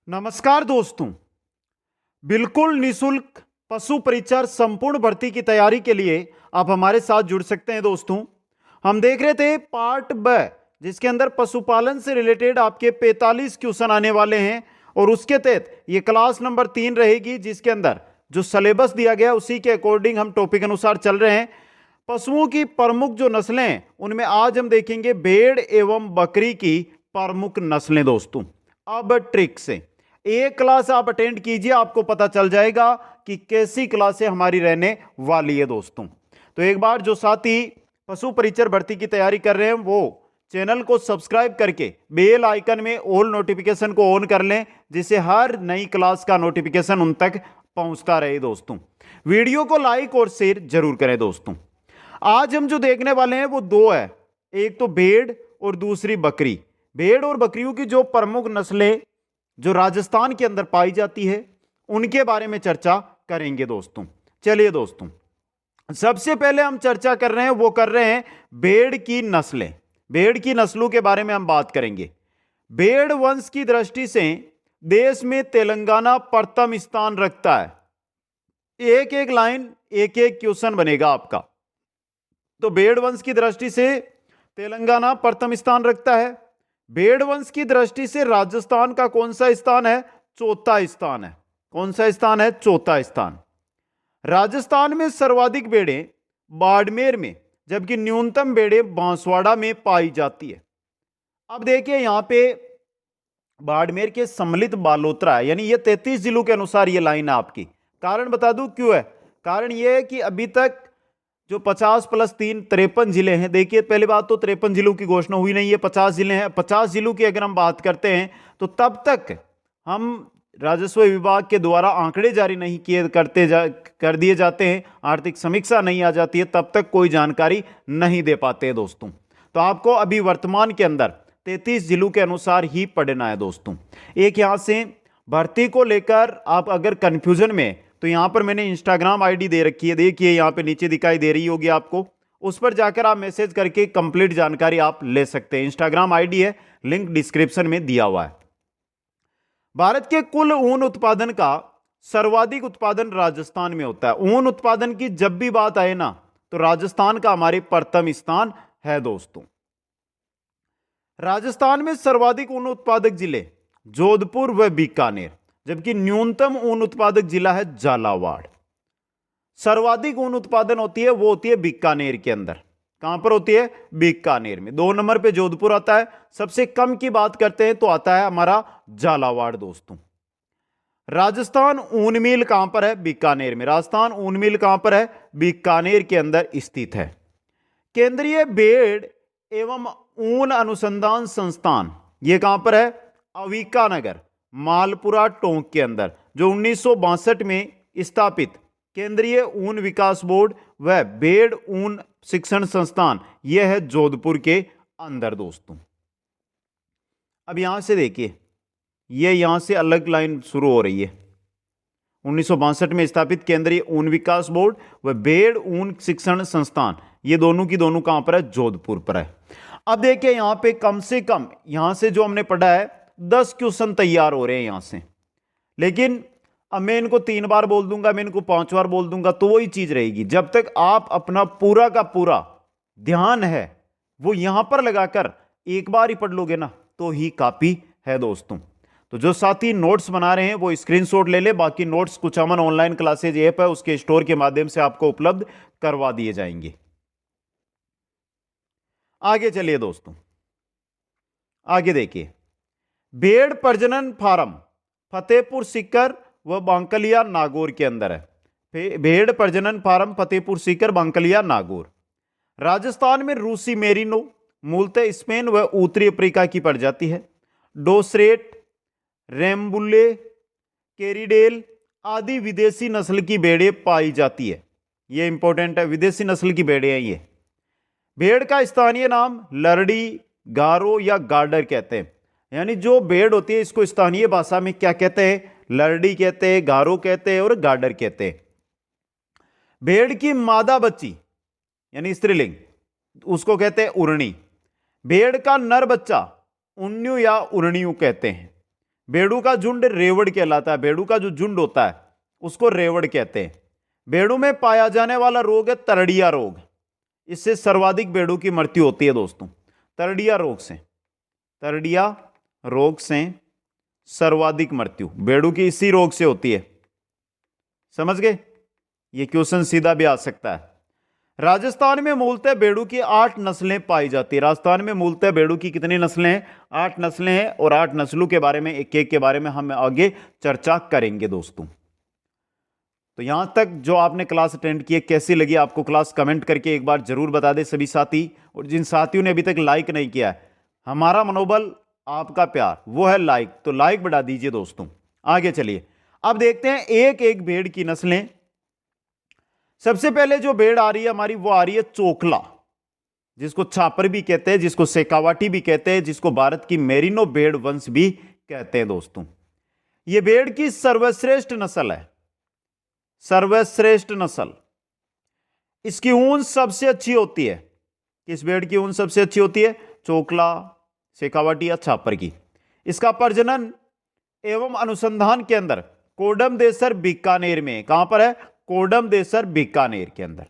नमस्कार दोस्तों। बिल्कुल निशुल्क पशु परिचर संपूर्ण भर्ती की तैयारी के लिए आप हमारे साथ जुड़ सकते हैं। दोस्तों, हम देख रहे थे पार्ट ब, जिसके अंदर पशुपालन से रिलेटेड आपके 45 क्वेश्चन आने वाले हैं और उसके तहत ये क्लास नंबर 3 रहेगी, जिसके अंदर जो सिलेबस दिया गया उसी के अकॉर्डिंग हम टॉपिक अनुसार चल रहे हैं। पशुओं की प्रमुख जो नस्लें हैं उनमें आज हम देखेंगे भेड़ एवं बकरी की प्रमुख नस्लें। दोस्तों, अब ट्रिक से एक क्लास आप अटेंड कीजिए, आपको पता चल जाएगा कि कैसी क्लासें हमारी रहने वाली है। दोस्तों, तो एक बार जो साथी पशु परिचर भर्ती की तैयारी कर रहे हैं वो चैनल को सब्सक्राइब करके बेल आइकन में ऑल नोटिफिकेशन को ऑन कर लें, जिससे हर नई क्लास का नोटिफिकेशन उन तक पहुंचता रहे। दोस्तों, वीडियो को लाइक और शेयर जरूर करें। दोस्तों, आज हम जो देखने वाले हैं वो दो है, एक तो भेड़ और दूसरी बकरी। भेड़ और बकरियों की जो प्रमुख नस्लें जो राजस्थान के अंदर पाई जाती है उनके बारे में चर्चा करेंगे। दोस्तों, चलिए दोस्तों, सबसे पहले हम चर्चा कर रहे हैं वो कर रहे हैं भेड़ की नस्लें। भेड़ की नस्लों के बारे में हम बात करेंगे। भेड़ वंश की दृष्टि से देश में तेलंगाना प्रथम स्थान रखता है। एक एक लाइन एक एक क्वेश्चन बनेगा आपका। तो भेड़ वंश की दृष्टि से तेलंगाना प्रथम स्थान रखता है। भेड़ वंश की दृष्टि से राजस्थान का कौन सा स्थान है? चौथा स्थान है। कौन सा स्थान है? चौथा स्थान। राजस्थान में सर्वाधिक भेड़ें बाड़मेर में, जबकि न्यूनतम भेड़ें बांसवाड़ा में पाई जाती है। अब देखिए यहां पे बाड़मेर के सम्मिलित बालोतरा है, यानी ये 33 जिलों के अनुसार ये लाइन है आपकी। कारण बता दूं क्यों है? कारण ये है कि अभी तक जो 50 + 3 53 जिले हैं। देखिए, पहली बात तो 53 जिलों की घोषणा हुई नहीं है, 50 जिले हैं। 50 जिलों की अगर हम बात करते हैं तो तब तक हम राजस्व विभाग के द्वारा आंकड़े जारी नहीं कर दिए जाते हैं, आर्थिक समीक्षा नहीं आ जाती है, तब तक कोई जानकारी नहीं दे पाते हैं। दोस्तों, तो आपको अभी वर्तमान के अंदर 33 जिलों के अनुसार ही पढ़ना है। दोस्तों, एक यहां से भर्ती को लेकर आप अगर कंफ्यूजन में, तो यहां पर मैंने इंस्टाग्राम आईडी दे रखी है, देखिए यहां पे नीचे दिखाई दे रही होगी आपको। उस पर जाकर आप मैसेज करके कंप्लीट जानकारी आप ले सकते हैं। इंस्टाग्राम आईडी है, लिंक डिस्क्रिप्शन में दिया हुआ है। भारत के कुल ऊन उत्पादन का सर्वाधिक उत्पादन राजस्थान में होता है। ऊन उत्पादन की जब भी बात आए ना, तो राजस्थान का हमारे प्रथम स्थान है। दोस्तों, राजस्थान में सर्वाधिक ऊन उत्पादक जिले जोधपुर व बीकानेर, जबकि न्यूनतम ऊन उत्पादक जिला है झालावाड़। सर्वाधिक ऊन उत्पादन होती है वो होती है बीकानेर के अंदर। कहां पर होती है? बीकानेर में। 2 नंबर पे जोधपुर आता है। सबसे कम की बात करते हैं तो आता है हमारा झालावाड़। दोस्तों, राजस्थान ऊन मिल कहां पर है? बीकानेर में। राजस्थान ऊन मिल कहां पर है? बीकानेर के अंदर स्थित है। केंद्रीय भेड़ एवं ऊन अनुसंधान संस्थान ये कहां पर है? अविका नगर, मालपुरा टोंक के अंदर, जो 1962 में स्थापित केंद्रीय ऊन विकास बोर्ड व भेड़ ऊन शिक्षण संस्थान यह है जोधपुर के अंदर। दोस्तों, अब यहां से देखिए, यह यहां से अलग लाइन शुरू हो रही है। 1962 में स्थापित केंद्रीय ऊन विकास बोर्ड व भेड़ ऊन शिक्षण संस्थान, ये दोनों की दोनों कहां पर है? जोधपुर पर है। अब देखिए यहां पे कम से कम यहां से जो हमने पढ़ा है 10 क्वेश्चन तैयार हो रहे हैं यहां से। लेकिन अब मैं इनको 3 बार बोल दूंगा, मैं इनको 5 बार बोल दूंगा, तो वही चीज रहेगी। जब तक आप अपना पूरा का पूरा ध्यान है वो यहां पर लगाकर एक बार ही पढ़ लोगे ना, तो ही काफी है। दोस्तों, तो जो साथी नोट्स बना रहे हैं वो स्क्रीनशॉट ले ले। बाकी नोट्स कुछ अमन ऑनलाइन क्लासेज ऐप है, उसके स्टोर के माध्यम से आपको उपलब्ध करवा दिए जाएंगे। आगे चलिए दोस्तों, आगे देखिए। भेड़ प्रजनन फार्म फतेहपुर सीकर व बांकलिया नागौर के अंदर है। भेड़ प्रजनन फार्म फतेहपुर सीकर, बांकलिया, नागौर। राजस्थान में रूसी मेरिनो मूलतः स्पेन व उत्तरी अफ्रीका की प्रजाति है। डोसरेट, रेम्बुले, केरीडेल आदि विदेशी नस्ल की भेड़ें पाई जाती है। यह इंपॉर्टेंट है, विदेशी नस्ल की भेड़ें हैं ये। भेड़ का स्थानीय नाम लरड़ी, गारो या गार्डर कहते हैं। यानी जो भेड़ होती है इसको स्थानीय भाषा में क्या कहते हैं? लरड़ी कहते हैं, गारो कहते हैं और गार्डर कहते हैं। भेड़ की मादा बच्ची यानी स्त्रीलिंग, उसको कहते हैं उरणी। भेड़ का नर बच्चा उन्नू या उरणियू कहते हैं। भेड़ों का झुंड रेवड़ कहलाता है। भेड़ों का जो झुंड होता है उसको रेवड़ कहते हैं। भेड़ों में पाया जाने वाला रोग है तरड़िया रोग। इससे सर्वाधिक भेड़ों की मृत्यु होती है दोस्तों, तरड़िया रोग से। तरड़िया रोग से सर्वाधिक मृत्यु भेड़ों की इसी रोग से होती है। समझ गए? ये क्वेश्चन सीधा भी आ सकता है। राजस्थान में मूलतः भेड़ों की 8 नस्लें पाई जाती है। राजस्थान में मूलतः भेड़ों की कितनी नस्लें हैं? 8 नस्लें हैं, और 8 नस्लों के बारे में, एक एक के बारे में हम आगे चर्चा करेंगे दोस्तों। तो यहां तक जो आपने क्लास अटेंड की है, कैसी लगी आपको क्लास, कमेंट करके एक बार जरूर बता दें सभी साथी। और जिन साथियों ने अभी तक लाइक नहीं किया है, हमारा मनोबल आपका प्यार वो है लाइक, तो लाइक बढ़ा दीजिए दोस्तों। आगे चलिए, अब देखते हैं एक एक भेड़ की नस्लें। सबसे पहले जो भेड़ आ रही है हमारी, वो आ रही है चोकला, जिसको छापर भी कहते हैं, जिसको शेखावाटी भी कहते हैं, जिसको भारत की मेरिनो भेड़ वंश भी कहते हैं दोस्तों। यह भेड़ की सर्वश्रेष्ठ नस्ल है, सर्वश्रेष्ठ नस्ल। इसकी ऊन सबसे अच्छी होती है। किस भेड़ की ऊन सबसे अच्छी होती है? चोकला, शेखावाटी या छापर की। इसका प्रजनन एवं अनुसंधान के अंदर कोडम देसर बीकानेर में, कहां पर है? कोडम देसर बीकानेर के अंदर।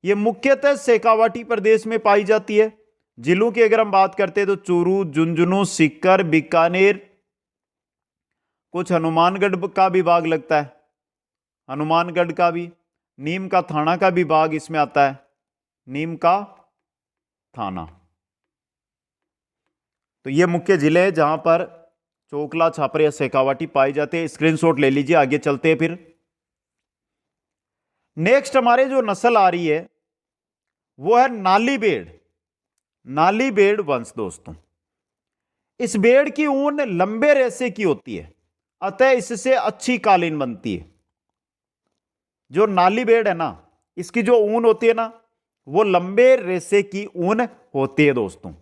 यह मुख्यतः शेखावाटी प्रदेश में पाई जाती है। जिलों की अगर हम बात करते हैं तो चूरू, झुंझुनू, सीकर, बीकानेर, कुछ हनुमानगढ़ का भी भाग लगता है, हनुमानगढ़ का भी, नीम का थाना का भी भाग इसमें आता है, नीम का थाना। तो ये मुख्य जिले हैं जहां पर चोकला, छापर या शेखावाटी पाई जाते हैं। स्क्रीनशॉट ले लीजिए। आगे चलते हैं फिर। नेक्स्ट हमारे जो नस्ल आ रही है वो है नाली भेड़, नाली भेड़ वंश दोस्तों। इस भेड़ की ऊन लंबे रेशे की होती है, अतः इससे अच्छी कालीन बनती है। जो नाली भेड़ है ना, इसकी जो ऊन होती है ना, वो लंबे रेशे की ऊन होती है दोस्तों।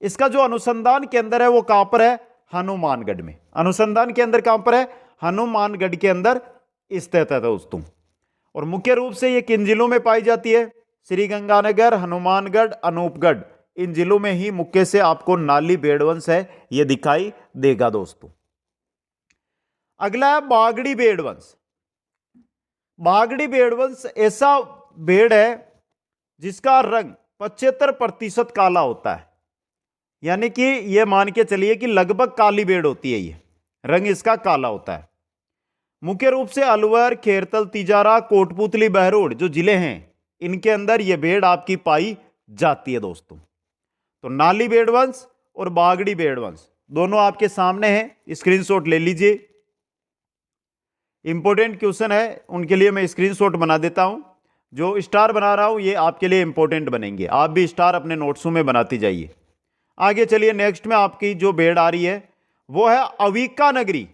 इसका जो अनुसंधान केंद्र है वो कहां पर है? हनुमानगढ़ में। अनुसंधान केंद्र कहां पर है? हनुमानगढ़ के अंदर स्थित है दोस्तों। और मुख्य रूप से ये किन जिलों में पाई जाती है? श्रीगंगानगर, हनुमानगढ़, अनूपगढ़, इन जिलों में ही मुख्य से आपको नाली भेड़ वंश है ये दिखाई देगा दोस्तों। अगला है बागड़ी भेड़ वंश। बागड़ी भेड़ वंश ऐसा भेड़ है जिसका रंग 75% काला होता है, यानी कि यह मान के चलिए कि लगभग काली भेड़ होती है। ये रंग इसका काला होता है। मुख्य रूप से अलवर, खेरतल, तिजारा, कोटपुतली, बहरोड जो जिले हैं इनके अंदर यह भेड़ आपकी पाई जाती है दोस्तों। तो नाली भेड़ वंश और बागड़ी भेड़ वंश दोनों आपके सामने हैं, स्क्रीनशॉट ले लीजिए। इंपॉर्टेंट क्वेश्चन है, उनके लिए मैं स्क्रीनशॉट बना देता हूं। जो स्टार बना रहा हूं ये आपके लिए इंपॉर्टेंट बनेंगे, आप भी स्टार अपने नोट्सों में बनाती जाइए। आगे चलिए, नेक्स्ट में आपकी जो भेड़ आ रही है वो है अविका नगरी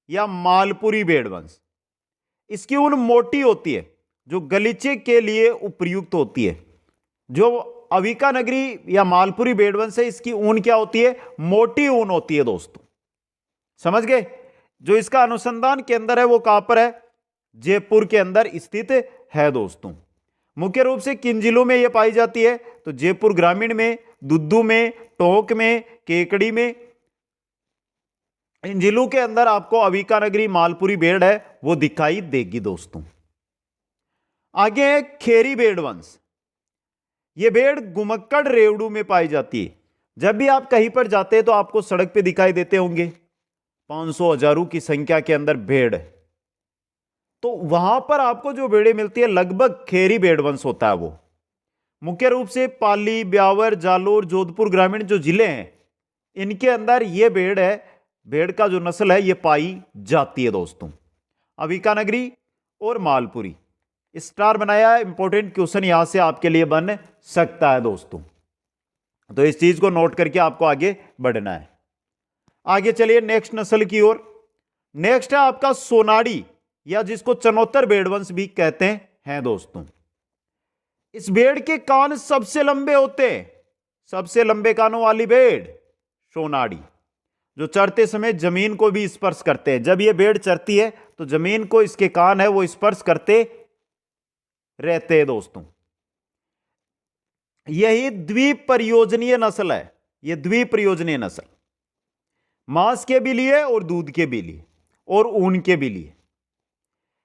या मालपुरी भेड़ वंश। इसकी ऊन मोटी होती है, जो गलीचे के लिए उपयुक्त होती है। जो अविका नगरी या मालपुरी भेड़ वंश है, इसकी ऊन क्या होती है? मोटी ऊन होती है दोस्तों। समझ गए? जो इसका अनुसंधान केंद्र है वो कहां पर है? जयपुर के अंदर स्थित है दोस्तों। मुख्य रूप से किन जिलों में यह पाई जाती है? तो जयपुर ग्रामीण में, दुद्दू में, टोंक में, केकड़ी में, इन जिलों के अंदर आपको अविका नगरी मालपुरी भेड़ है वो दिखाई देगी दोस्तों। आगे है खेरी भेड़ वंश। यह भेड़ गुमक्कड़ रेवड़ू में पाई जाती है। जब भी आप कहीं पर जाते हैं तो आपको सड़क पे दिखाई देते होंगे 500 हजारों की संख्या के अंदर भेड़, तो वहां पर आपको जो भेड़ें मिलती है लगभग खेरी भेड़ वंश होता है वो। मुख्य रूप से पाली, ब्यावर, जालोर, जोधपुर ग्रामीण जो जिले हैं इनके अंदर यह भेड़ है, भेड़ का जो नस्ल है यह पाई जाती है दोस्तों। अविका नगरी और मालपुरी, स्टार बनाया है। इंपॉर्टेंट क्वेश्चन यहां से आपके लिए बन सकता है दोस्तों, तो इस चीज को नोट करके आपको आगे बढ़ना है। आगे चलिए नेक्स्ट नस्ल की ओर। नेक्स्ट है आपका सोनाड़ी या जिसको चनोत्तर भेड़ वंश भी कहते हैं दोस्तों। इस भेड़ के कान सबसे लंबे होते हैं, सबसे लंबे कानों वाली भेड़ सोनाड़ी, जो चरते समय जमीन को भी स्पर्श करते हैं। जब यह भेड़ चरती है तो जमीन को इसके कान है वो स्पर्श करते रहते हैं दोस्तों। यही द्विप्रयोजनीय नस्ल है, यह द्विप्रयोजनीय नस्ल। मांस के भी लिए और दूध के भी लिए और ऊन के भी लिए।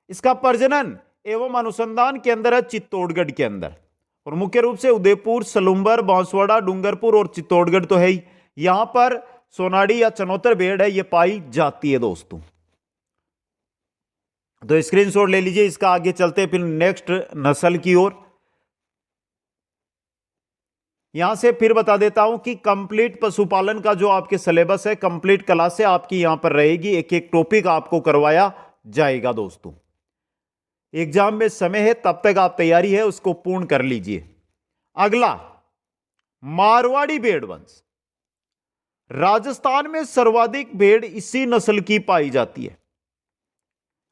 इसका प्रजनन एवं अनुसंधान केंद्र है चित्तौड़गढ़ के अंदर, और मुख्य रूप से उदयपुर, सलूंबर, बांसवाड़ा, डूंगरपुर और चित्तौड़गढ़ तो है ही। यहां पर सोनाड़ी या चनौतर भेड़ है, ये पाई जाती है दोस्तों। तो स्क्रीनशॉट ले लीजिए इसका। आगे चलते हैं फिर नेक्स्ट नस्ल की ओर। यहां से फिर बता देता हूं कि कंप्लीट पशुपालन का जो आपके सिलेबस है, कंप्लीट क्लास से आपकी यहां पर रहेगी, एक एक टॉपिक आपको करवाया जाएगा दोस्तों। एग्जाम में समय है, तब तक आप तैयारी है उसको पूर्ण कर लीजिए। अगला, मारवाड़ी भेड़ वंश। राजस्थान में सर्वाधिक भेड़ इसी नस्ल की पाई जाती है।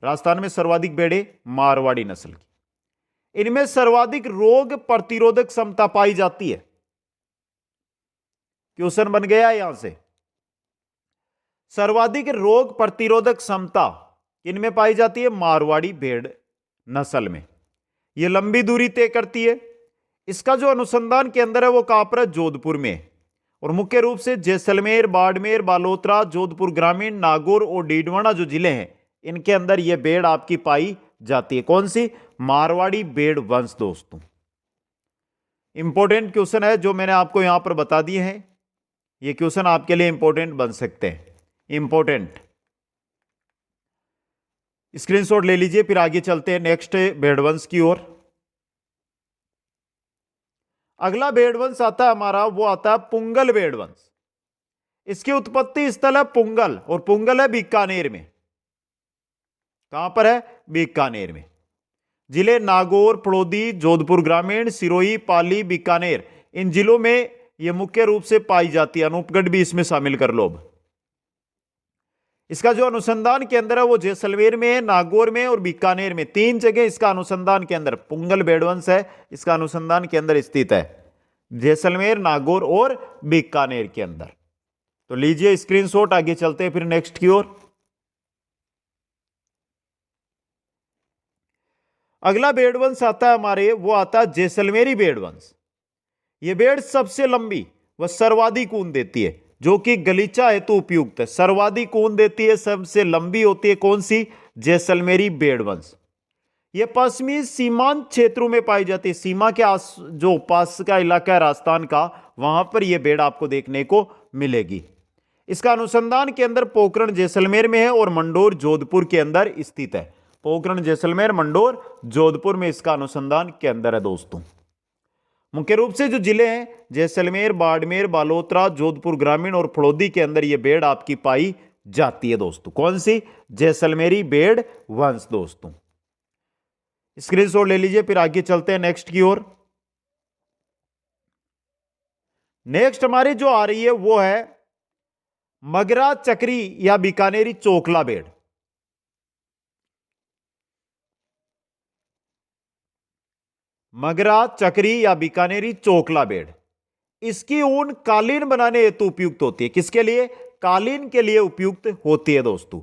राजस्थान में सर्वाधिक भेड़ें मारवाड़ी नस्ल की। इनमें सर्वाधिक रोग प्रतिरोधक क्षमता पाई जाती है। क्वेश्चन बन गया यहां से, सर्वाधिक रोग प्रतिरोधक क्षमता इनमें पाई जाती है मारवाड़ी भेड़ नस्ल में। यह लंबी दूरी तय करती है। इसका जो अनुसंधान केंद्र है वो कहां पर है? जोधपुर में। और मुख्य रूप से जैसलमेर, बाड़मेर, बालोतरा, जोधपुर ग्रामीण, नागौर और डीडवाना जो जिले हैं, इनके अंदर यह भेड़ आपकी पाई जाती है। कौन सी? मारवाड़ी भेड़ वंश दोस्तों। इंपॉर्टेंट क्वेश्चन है जो मैंने आपको यहां पर बता दिए हैं। ये क्वेश्चन आपके लिए इंपॉर्टेंट बन सकते हैं, इंपॉर्टेंट। स्क्रीनशॉट ले लीजिए। फिर आगे चलते हैं नेक्स्ट भेड़ वंश की ओर। अगला भेड़ वंश आता है हमारा, वो आता है पुंगल भेड़ वंश। इसकी उत्पत्ति स्थल है पुंगल, और पुंगल है बीकानेर में। कहां पर है? बीकानेर में। जिले नागौर, फड़ौदी, जोधपुर ग्रामीण, सिरोही, पाली, बीकानेर, इन जिलों में यह मुख्य रूप से पाई जाती है। अनूपगढ़ भी इसमें शामिल कर लो। इसका जो अनुसंधान केंद्र है वो जैसलमेर में है, नागौर में और बीकानेर में। 3 जगह इसका अनुसंधान केंद्र पुंगल भेड़ वंश है, इसका अनुसंधान केंद्र स्थित है जैसलमेर, नागौर और बीकानेर के अंदर। तो लीजिए स्क्रीनशॉट। आगे चलते हैं फिर नेक्स्ट की ओर। अगला भेड़ वंश आता है हमारे, वो आता है जैसलमेरी भेड़ वंश। यह भेड़ सबसे लंबी व सर्वाधिक ऊन देती है, जो कि गलीचा हेतु उपयुक्त है। सर्वाधिक ऊन देती है, सबसे लंबी होती है। कौन सी? जैसलमेरी भेड़ वंश। यह पश्चिमी सीमांत क्षेत्रों में पाई जाती है। सीमा के जो पास का इलाका है राजस्थान का, वहां पर यह भेड़ आपको देखने को मिलेगी। इसका अनुसंधान केंद्र पोखरण जैसलमेर में है और मंडोर जोधपुर के अंदर स्थित है। पोखरण जैसलमेर, मंडोर जोधपुर में इसका अनुसंधान केंद्र है दोस्तों। मुख्य रूप से जो जिले हैं जैसलमेर, बाड़मेर, बालोतरा, जोधपुर ग्रामीण और फड़ौदी के अंदर यह भेड़ आपकी पाई जाती है दोस्तों। कौन सी? जैसलमेरी भेड़ वंश दोस्तों। स्क्रीनशॉट ले लीजिए। फिर आगे चलते हैं नेक्स्ट की ओर। नेक्स्ट हमारी जो आ रही है वो है मगरा चक्री या बीकानेरी चोकला भेड़। मगरा चक्री या बीकानेरी चोकला भेड़। इसकी ऊन कालीन बनाने हेतु उपयुक्त होती है। किसके लिए? कालीन के लिए उपयुक्त होती है दोस्तों।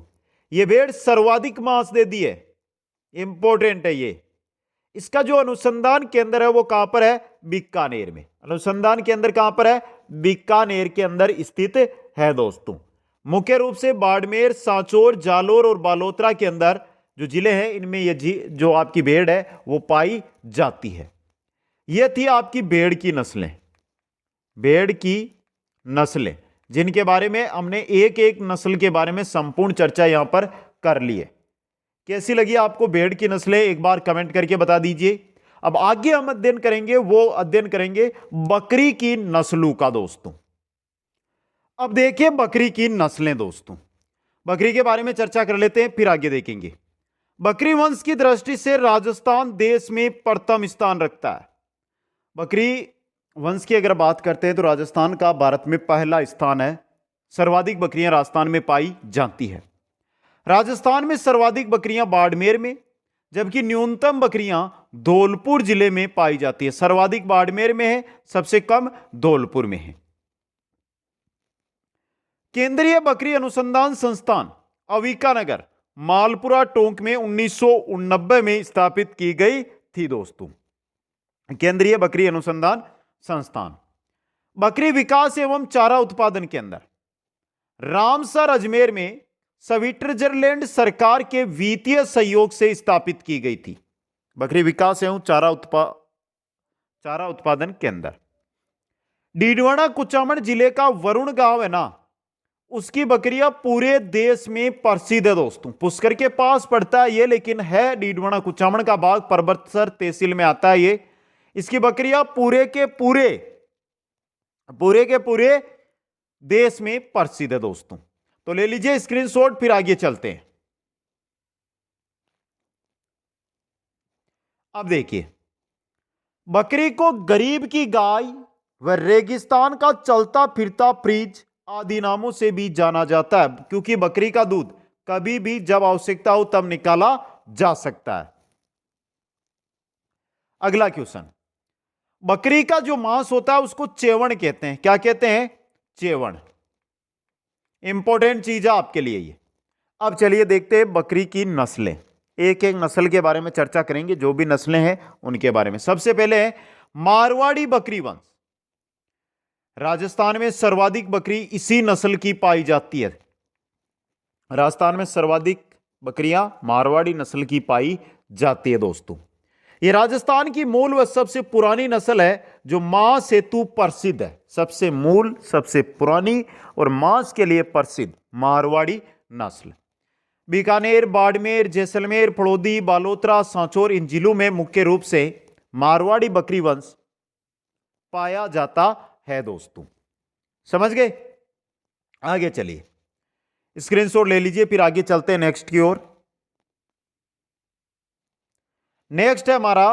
यह भेड़ सर्वाधिक मांस देती है, इंपॉर्टेंट है ये। इसका जो अनुसंधान केंद्र है वो कहां पर है? बीकानेर में। अनुसंधान केंद्र कहां पर है? बीकानेर के अंदर स्थित है दोस्तों। मुख्य रूप से बाड़मेर, सांचौर, जालोर और बालोतरा के अंदर जो जिले हैं, इनमें ये जो आपकी भेड़ है वो पाई जाती है। ये थी आपकी भेड़ की नस्लें, भेड़ की नस्लें, जिनके बारे में हमने एक एक नस्ल के बारे में संपूर्ण चर्चा यहां पर कर ली है। कैसी लगी आपको भेड़ की नस्लें? एक बार कमेंट करके बता दीजिए। अब आगे हम अध्ययन करेंगे, वो अध्ययन करेंगे बकरी की नस्लों का दोस्तों। अब देखिए बकरी की नस्लें दोस्तों। बकरी के बारे में चर्चा कर लेते हैं, फिर आगे देखेंगे। बकरी वंश की दृष्टि से राजस्थान देश में प्रथम स्थान रखता है। बकरी वंश की अगर बात करते हैं तो राजस्थान का भारत में पहला स्थान है। सर्वाधिक बकरियां राजस्थान में पाई जाती है। राजस्थान में सर्वाधिक बकरियां बाड़मेर में, जबकि न्यूनतम बकरियां धौलपुर जिले में पाई जाती है। सर्वाधिक बाड़मेर में है, सबसे कम धौलपुर में है। केंद्रीय बकरी अनुसंधान संस्थान अविकानगर, मालपुरा टोंक में 1989 में स्थापित की गई थी दोस्तों। केंद्रीय बकरी अनुसंधान संस्थान। बकरी विकास एवं चारा उत्पादन केंद्र रामसर अजमेर में स्विट्जरलैंड सरकार के वित्तीय सहयोग से स्थापित की गई थी। बकरी विकास एवं चारा उत्पादन केंद्र। डीडवाना कुचामन जिले का वरुण गांव है ना, उसकी बकरियां पूरे देश में प्रसिद्ध है दोस्तों। पुष्कर के पास पड़ता है ये, लेकिन है डीडवाना कुचामन का भाग, परबतसर तहसील में आता है ये। इसकी बकरियां पूरे के पूरे देश में प्रसिद्ध है दोस्तों। तो ले लीजिए स्क्रीनशॉट, फिर आगे चलते हैं। अब देखिए, बकरी को गरीब की गाय व रेगिस्तान का चलता फिरता फ्रिज आदि नामों से भी जाना जाता है, क्योंकि बकरी का दूध कभी भी जब आवश्यकता हो तब निकाला जा सकता है। अगला क्वेश्चन, बकरी का जो मांस होता है उसको चेवण कहते हैं। क्या कहते हैं? चेवण। इंपॉर्टेंट चीज है आपके लिए ये। अब चलिए देखते हैं बकरी की नस्लें, एक एक नस्ल के बारे में चर्चा करेंगे, जो भी नस्लें हैं उनके बारे में। सबसे पहले है मारवाड़ी बकरी वंश। राजस्थान में सर्वाधिक बकरी इसी नस्ल की पाई जाती है। राजस्थान में सर्वाधिक बकरियां मारवाड़ी नस्ल की पाई जाती है दोस्तों। यह राजस्थान की मूल व सबसे पुरानी नस्ल है जो मांस हेतु प्रसिद्ध है। सबसे मूल, सबसे पुरानी और मांस के लिए प्रसिद्ध मारवाड़ी नस्ल। बीकानेर, बाड़मेर, जैसलमेर, फड़ौदी, बालोतरा, सांचौर, इन जिलों में मुख्य रूप से मारवाड़ी बकरी वंश पाया जाता है दोस्तों। समझ गए? आगे चलिए, स्क्रीनशॉट ले लीजिए, फिर आगे चलते हैं नेक्स्ट की ओर। नेक्स्ट है हमारा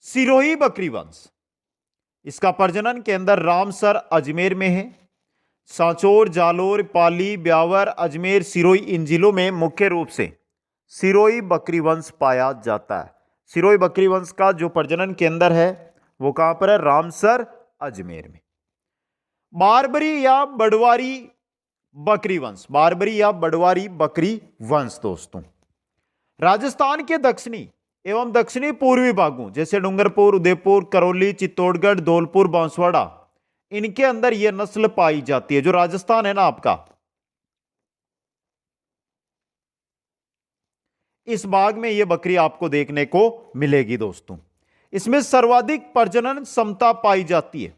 सिरोही बकरी वंश। इसका प्रजनन केंद्र रामसर अजमेर में है। सांचौर, जालोर, पाली, ब्यावर, अजमेर, सिरोही, इन जिलों में मुख्य रूप से सिरोही बकरी वंश पाया जाता है। सिरोही बकरी वंश का जो प्रजनन केंद्र है वो कहां पर है? रामसर अजमेर में। बारबरी या बड़वारी बकरी वंश। बारबरी या बड़वारी बकरी वंश दोस्तों राजस्थान के दक्षिणी एवं दक्षिणी पूर्वी भागों जैसे डूंगरपुर, उदयपुर, करौली, चित्तौड़गढ़, धौलपुर, बांसवाड़ा, इनके अंदर यह नस्ल पाई जाती है। जो राजस्थान है ना आपका, इस भाग में यह बकरी आपको देखने को मिलेगी दोस्तों। इसमें सर्वाधिक प्रजनन क्षमता पाई जाती है।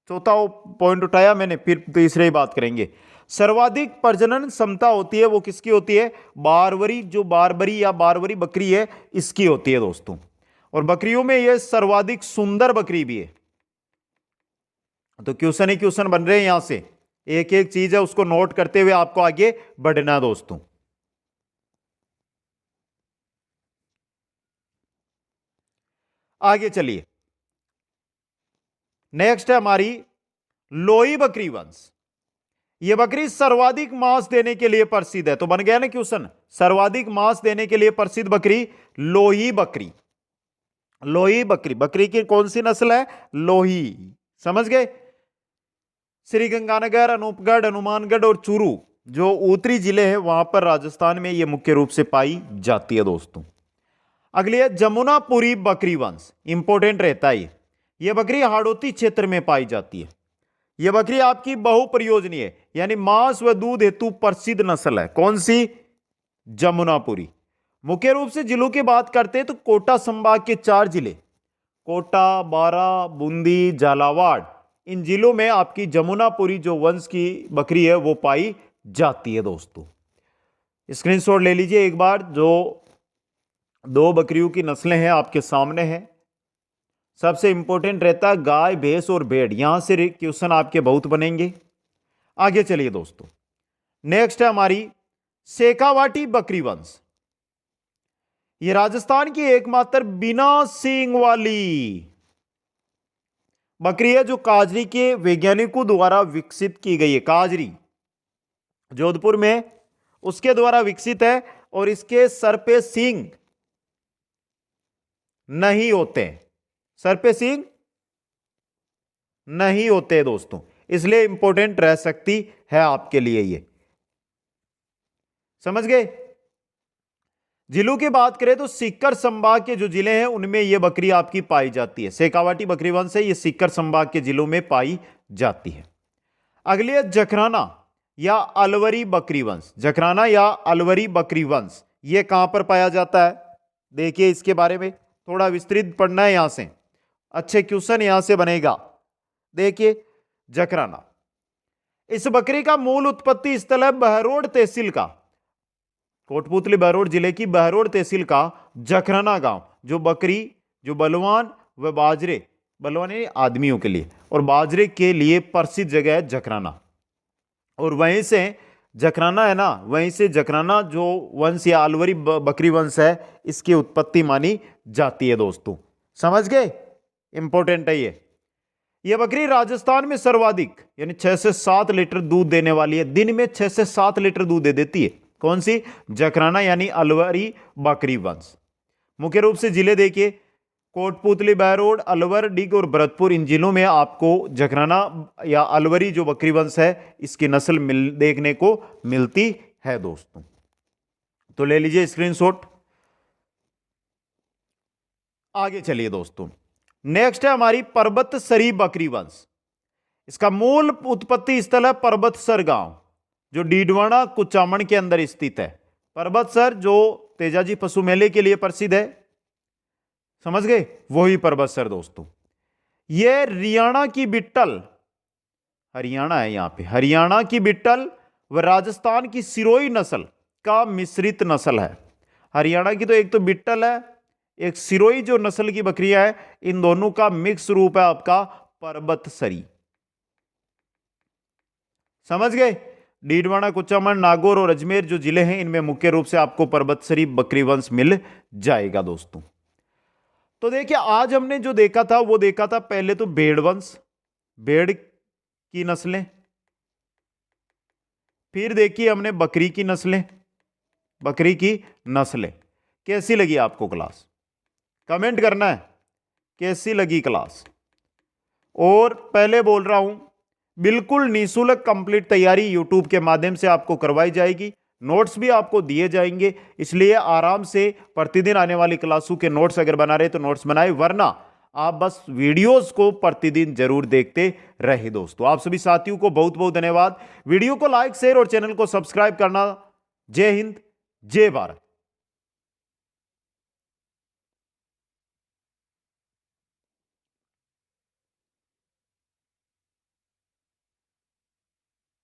चौथा पॉइंट उठाया मैंने, फिर तीसरे ही बात करेंगे। सर्वाधिक प्रजनन क्षमता होती है वो किसकी होती है? बारबरी, जो बारबरी या बारबरी बकरी है इसकी होती है दोस्तों। और बकरियों में यह सर्वाधिक सुंदर बकरी भी है। तो क्वेश्चन ही क्वेश्चन बन रहे हैं यहां से, एक एक चीज है उसको नोट करते हुए आपको आगे बढ़ना दोस्तों। आगे चलिए, नेक्स्ट है हमारी लोही बकरी वंश। यह बकरी सर्वाधिक मांस देने के लिए प्रसिद्ध है। तो बन गया ना क्वेश्चन, सर्वाधिक मांस देने के लिए प्रसिद्ध बकरी लोही बकरी। लोही बकरी, बकरी की कौन सी नस्ल है? लोही। समझ गए? श्रीगंगानगर, अनूपगढ़, हनुमानगढ़ और चूरू जो उत्तरी जिले हैं वहां पर राजस्थान में यह मुख्य रूप से पाई जाती है दोस्तों। अगली है जमुनापुरी बकरी वंश। इंपॉर्टेंट रहता है यह बकरी हाड़ौती क्षेत्र में पाई जाती है। यह बकरी आपकी बहुप्रयोजनीय है, यानी मांस व दूध हेतु प्रसिद्ध नस्ल है। कौन सी? जमुनापुरी। मुख्य रूप से जिलों की बात करते हैं तो कोटा संभाग के 4 जिले, कोटा, बारा, बूंदी, झालावाड़, इन जिलों में आपकी जमुनापुरी जो वंश की बकरी है वो पाई जाती है दोस्तों। स्क्रीनशॉट ले लीजिए एक बार। जो 2 बकरियों की नस्लें हैं आपके सामने हैं। सबसे इंपॉर्टेंट रहता है गाय, भैंस और भेड़। यहां से क्वेश्चन आपके बहुत बनेंगे। आगे चलिए दोस्तों, नेक्स्ट है हमारी शेखावाटी बकरी वंश। यह राजस्थान की एकमात्र बिना सींग वाली बकरी है जो काजरी के वैज्ञानिकों द्वारा विकसित की गई है। काजरी जोधपुर में उसके द्वारा विकसित है और इसके सर पे सींग नहीं होते हैं। सर पे सींग नहीं होते दोस्तों, इसलिए इंपॉर्टेंट रह सकती है आपके लिए ये। समझ गए? जिलों की बात करें तो सीकर संभाग के जो जिले हैं उनमें यह बकरी आपकी पाई जाती है। शेखावाटी बकरी वंश है, यह सीकर संभाग के जिलों में पाई जाती है। अगली है जखराना। या अलवरी बकरी वंश, जकराना या अलवरी बकरी वंश, ये कहां पर पाया जाता है? देखिए इसके बारे में थोड़ा विस्तृत पढ़ना है, यहां से अच्छे क्वेश्चन यहां से बनेगा। देखिए जकराना, इस बकरी का मूल उत्पत्ति स्थल है बहरोड तहसील का, कोटपुतली बहरोड जिले की बहरोड तहसील का जकराना गांव। जो बकरी जो बलवान व बाजरे, बलवान यानी आदमियों के लिए और बाजरे के लिए प्रसिद्ध जगह है जकराना। और वहीं से जकराना है ना, वहीं से जकराना जो वंश या अलवरी बकरी वंश है, इसकी उत्पत्ति मानी जाती है दोस्तों। समझ गए? इंपॉर्टेंट है ये बकरी राजस्थान में सर्वाधिक यानी 6 से 7 लीटर दूध देने वाली है। दिन में 6 से 7 लीटर दूध दे देती है। कौन सी? जकराना यानी अलवरी बकरी वंश। मुख्य रूप से जिले देखिए कोटपुतली, बहरोड, अलवर, डिग और भरतपुर, इन जिलों में आपको जकराना या अलवरी जो बकरी वंश है, इसकी नस्ल देखने को मिलती है दोस्तों। तो ले लीजिए स्क्रीनशॉट। आगे चलिए दोस्तों, नेक्स्ट है हमारी पर्वतसरी बकरी वंश। इसका मूल उत्पत्ति स्थल है पर्वतसर गांव, जो डीडवाना कुचामन के अंदर स्थित है। पर्वतसर जो तेजाजी पशु मेले के लिए प्रसिद्ध है, समझ गए, वही पर्वतसर दोस्तों। यह हरियाणा की बिट्टल, हरियाणा है यहां पे, हरियाणा की बिट्टल व राजस्थान की सिरोही नस्ल का मिश्रित नस्ल है। हरियाणा की तो एक तो बिट्टल है, एक सिरोही जो नस्ल की बकरियां है, इन दोनों का मिक्स रूप है आपका पर्वतसरी। समझ गए? डीडवाना, कुचामन, नागौर और अजमेर जो जिले हैं, इनमें मुख्य रूप से आपको पर्वतसरी बकरी वंश मिल जाएगा दोस्तों। तो देखिए आज हमने जो देखा था वो देखा था पहले तो भेड़ वंश, भेड़ की नस्लें, फिर देखिए हमने बकरी की नस्लें, बकरी की नस्लें। कैसी लगी आपको क्लास? कमेंट करना है कैसी लगी क्लास। और पहले बोल रहा हूं, बिल्कुल निःशुल्क कंप्लीट तैयारी यूट्यूब के माध्यम से आपको करवाई जाएगी। नोट्स भी आपको दिए जाएंगे, इसलिए आराम से प्रतिदिन आने वाली क्लासों के नोट्स अगर बना रहे तो नोट्स बनाए, वरना आप बस वीडियोस को प्रतिदिन जरूर देखते रहे दोस्तों। आप सभी साथियों को बहुत बहुत धन्यवाद। वीडियो को लाइक, शेयर और चैनल को सब्सक्राइब करना। जय हिंद, जय भारत।